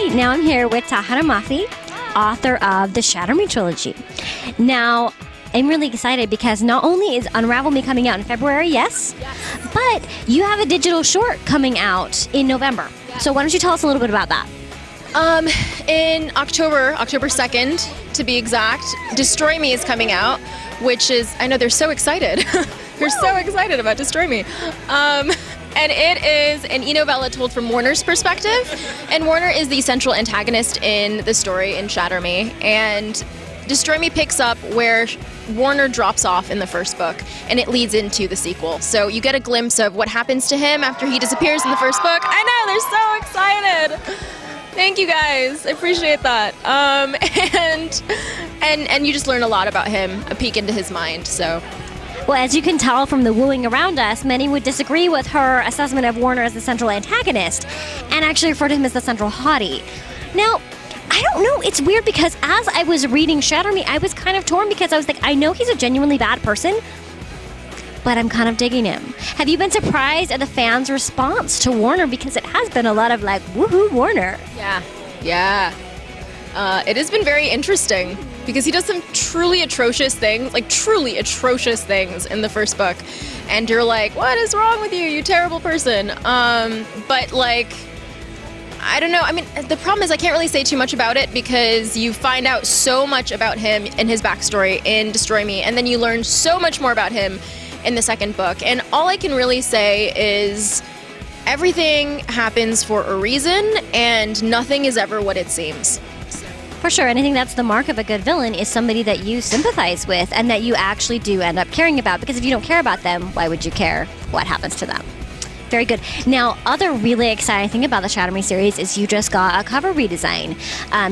right, now I'm here with Tahereh Mafi, author of the Shatter Me trilogy. Now, I'm really excited because not only is Unravel Me coming out in February, yes, but you have a digital short coming out in November. So why don't you tell us a little bit about that? In October 2nd, to be exact, Destroy Me is coming out, which is, I know they're so excited. They're so excited about Destroy Me. And it is an e-novella told from Warner's perspective. And Warner is the central antagonist in the story in Shatter Me. And Destroy Me picks up where Warner drops off in the first book, and it leads into the sequel. So you get a glimpse of what happens to him after he disappears in the first book. I know, they're so excited. Thank you guys, I appreciate that. And you just learn a lot about him, a peek into his mind, so. Well, as you can tell from the wooing around us, many would disagree with her assessment of Warner as the central antagonist and actually refer to him as the central hottie. Now, I don't know, it's weird because as I was reading Shatter Me, I was kind of torn because I was like, I know he's a genuinely bad person, but I'm kind of digging him. Have you been surprised at the fans' response to Warner? Because it has been a lot of like, woohoo, Warner. Yeah. It has been very interesting because he does some truly atrocious things in the first book. And you're like, what is wrong with you, you terrible person? But like, I don't know. I mean, the problem is I can't really say too much about it because you find out so much about him and his backstory in Destroy Me, and then you learn so much more about him in the second book. And all I can really say is everything happens for a reason, and nothing is ever what it seems. For sure, and I think that's the mark of a good villain is somebody that you sympathize with and that you actually do end up caring about, because if you don't care about them, why would you care what happens to them? Very good. Now, other really exciting thing about the Shatter Me series is you just got a cover redesign.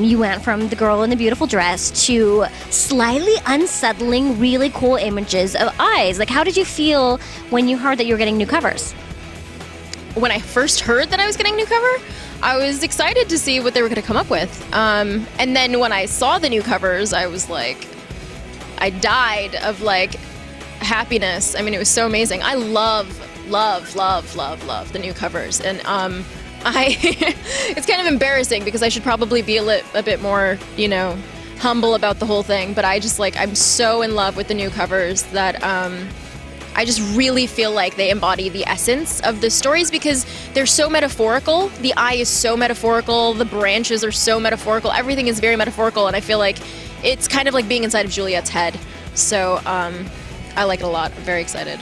You went from the girl in the beautiful dress to slightly unsettling, really cool images of eyes. Like, how did you feel when you heard that you were getting new covers? When I first heard that I was getting a new cover, I was excited to see what they were going to come up with. And then when I saw the new covers, I was like, I died of like happiness. I mean, it was so amazing. I love the new covers. And it's kind of embarrassing because I should probably be a bit more, humble about the whole thing. But I just I'm so in love with the new covers that I just really feel like they embody the essence of the stories because they're so metaphorical. The eye is so metaphorical. The branches are so metaphorical. Everything is very metaphorical. And I feel like it's kind of like being inside of Juliet's head. So I like it a lot. I'm very excited.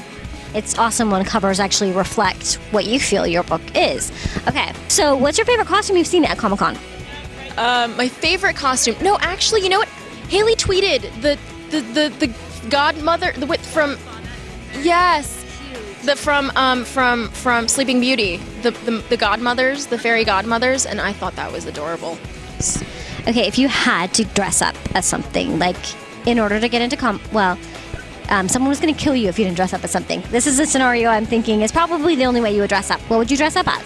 It's awesome when covers actually reflect what you feel your book is. Okay, so what's your favorite costume you've seen at Comic-Con? My favorite costume? No, actually, you know what? Haley tweeted the godmother from from Sleeping Beauty, the godmothers, the fairy godmothers, and I thought that was adorable. Okay, if you had to dress up as something, like in order to get into someone was going to kill you if you didn't dress up as something. This is a scenario I'm thinking is probably the only way you would dress up. What would you dress up as?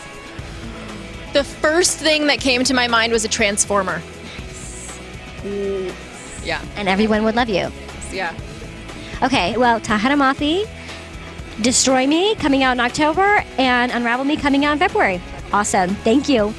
The first thing that came to my mind was a Transformer. Nice. Yeah. And everyone would love you. Yeah. Okay, well, Tahereh Mafi, Destroy Me coming out in October, and Unravel Me coming out in February. Awesome. Thank you.